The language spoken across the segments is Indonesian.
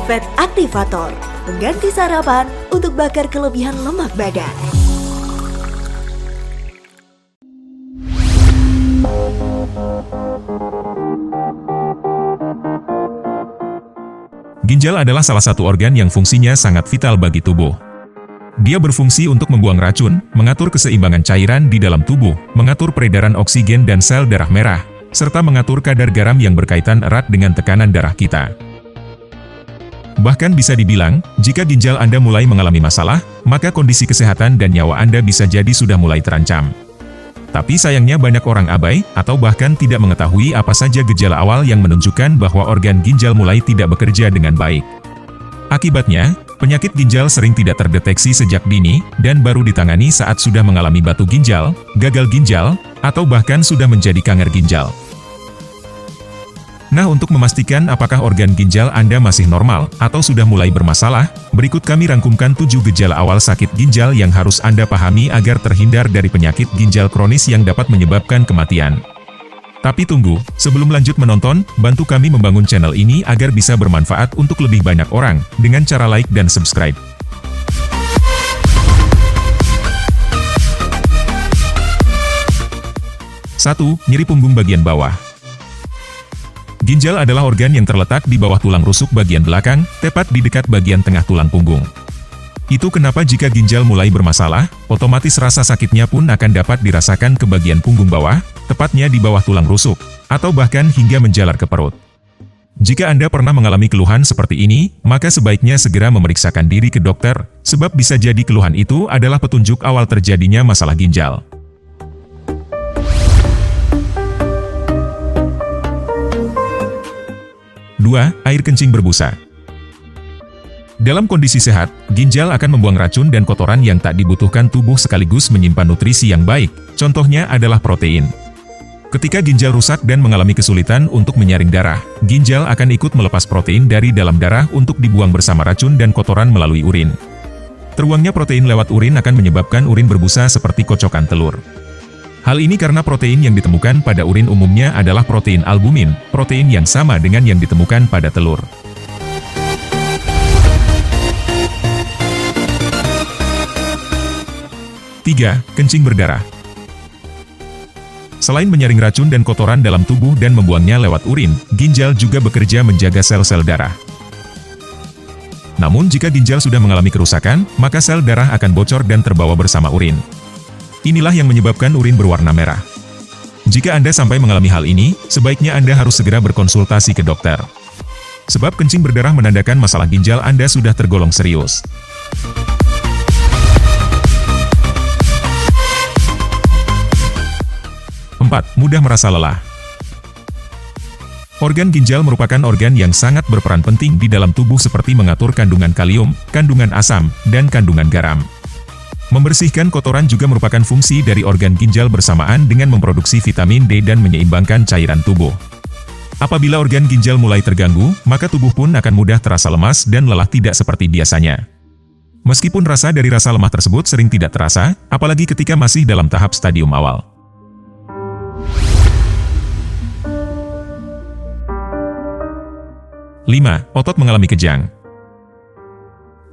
Fat Activator, mengganti sarapan untuk bakar kelebihan lemak badan. Ginjal adalah salah satu organ yang fungsinya sangat vital bagi tubuh. Dia berfungsi untuk membuang racun, mengatur keseimbangan cairan di dalam tubuh, mengatur peredaran oksigen dan sel darah merah, serta mengatur kadar garam yang berkaitan erat dengan tekanan darah kita. Bahkan bisa dibilang, jika ginjal Anda mulai mengalami masalah, maka kondisi kesehatan dan nyawa Anda bisa jadi sudah mulai terancam. Tapi sayangnya banyak orang abai, atau bahkan tidak mengetahui apa saja gejala awal yang menunjukkan bahwa organ ginjal mulai tidak bekerja dengan baik. Akibatnya, penyakit ginjal sering tidak terdeteksi sejak dini, dan baru ditangani saat sudah mengalami batu ginjal, gagal ginjal, atau bahkan sudah menjadi kanker ginjal. Nah, untuk memastikan apakah organ ginjal Anda masih normal atau sudah mulai bermasalah, berikut kami rangkumkan 7 gejala awal sakit ginjal yang harus Anda pahami agar terhindar dari penyakit ginjal kronis yang dapat menyebabkan kematian. Tapi tunggu, sebelum lanjut menonton, bantu kami membangun channel ini agar bisa bermanfaat untuk lebih banyak orang, dengan cara like dan subscribe. Satu, nyeri punggung bagian bawah. Ginjal adalah organ yang terletak di bawah tulang rusuk bagian belakang, tepat di dekat bagian tengah tulang punggung. Itu kenapa jika ginjal mulai bermasalah, otomatis rasa sakitnya pun akan dapat dirasakan ke bagian punggung bawah, tepatnya di bawah tulang rusuk, atau bahkan hingga menjalar ke perut. Jika Anda pernah mengalami keluhan seperti ini, maka sebaiknya segera memeriksakan diri ke dokter, sebab bisa jadi keluhan itu adalah petunjuk awal terjadinya masalah ginjal. 2. Air kencing berbusa. Dalam kondisi sehat, ginjal akan membuang racun dan kotoran yang tak dibutuhkan tubuh sekaligus menyimpan nutrisi yang baik, contohnya adalah protein. Ketika ginjal rusak dan mengalami kesulitan untuk menyaring darah, ginjal akan ikut melepas protein dari dalam darah untuk dibuang bersama racun dan kotoran melalui urin. Terbuangnya protein lewat urin akan menyebabkan urin berbusa seperti kocokan telur. Hal ini karena protein yang ditemukan pada urin umumnya adalah protein albumin, protein yang sama dengan yang ditemukan pada telur. 3. Kencing berdarah. Selain menyaring racun dan kotoran dalam tubuh dan membuangnya lewat urin, ginjal juga bekerja menjaga sel-sel darah. Namun jika ginjal sudah mengalami kerusakan, maka sel darah akan bocor dan terbawa bersama urin. Inilah yang menyebabkan urin berwarna merah. Jika Anda sampai mengalami hal ini, sebaiknya Anda harus segera berkonsultasi ke dokter. Sebab kencing berdarah menandakan masalah ginjal Anda sudah tergolong serius. 4. Mudah merasa lelah. Organ ginjal merupakan organ yang sangat berperan penting di dalam tubuh seperti mengatur kandungan kalium, kandungan asam, dan kandungan garam. Membersihkan kotoran juga merupakan fungsi dari organ ginjal bersamaan dengan memproduksi vitamin D dan menyeimbangkan cairan tubuh. Apabila organ ginjal mulai terganggu, maka tubuh pun akan mudah terasa lemas dan lelah tidak seperti biasanya. Meskipun rasa dari rasa lemah tersebut sering tidak terasa, apalagi ketika masih dalam tahap stadium awal. 5. Otot mengalami kejang.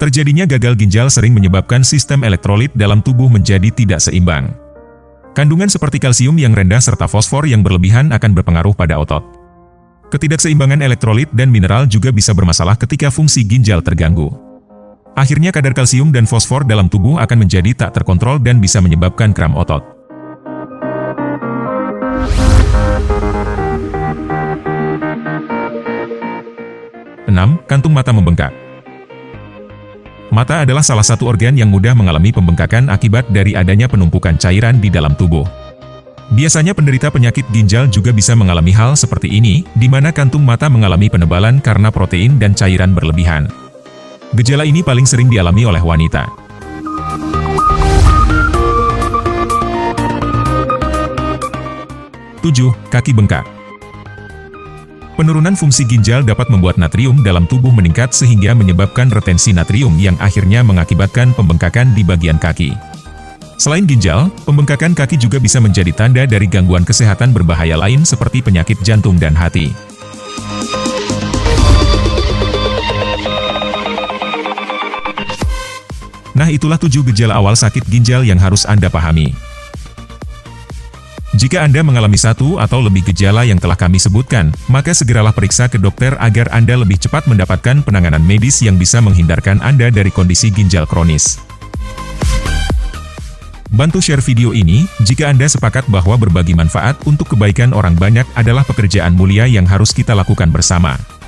Terjadinya gagal ginjal sering menyebabkan sistem elektrolit dalam tubuh menjadi tidak seimbang. Kandungan seperti kalsium yang rendah serta fosfor yang berlebihan akan berpengaruh pada otot. Ketidakseimbangan elektrolit dan mineral juga bisa bermasalah ketika fungsi ginjal terganggu. Akhirnya kadar kalsium dan fosfor dalam tubuh akan menjadi tak terkontrol dan bisa menyebabkan kram otot. 6. Kantung mata membengkak. Mata adalah salah satu organ yang mudah mengalami pembengkakan akibat dari adanya penumpukan cairan di dalam tubuh. Biasanya penderita penyakit ginjal juga bisa mengalami hal seperti ini, di mana kantung mata mengalami penebalan karena protein dan cairan berlebihan. Gejala ini paling sering dialami oleh wanita. 7. Kaki bengkak. Penurunan fungsi ginjal dapat membuat natrium dalam tubuh meningkat sehingga menyebabkan retensi natrium yang akhirnya mengakibatkan pembengkakan di bagian kaki. Selain ginjal, pembengkakan kaki juga bisa menjadi tanda dari gangguan kesehatan berbahaya lain seperti penyakit jantung dan hati. Nah, itulah 7 gejala awal sakit ginjal yang harus Anda pahami. Jika Anda mengalami satu atau lebih gejala yang telah kami sebutkan, maka segeralah periksa ke dokter agar Anda lebih cepat mendapatkan penanganan medis yang bisa menghindarkan Anda dari kondisi ginjal kronis. Bantu share video ini jika Anda sepakat bahwa berbagi manfaat untuk kebaikan orang banyak adalah pekerjaan mulia yang harus kita lakukan bersama.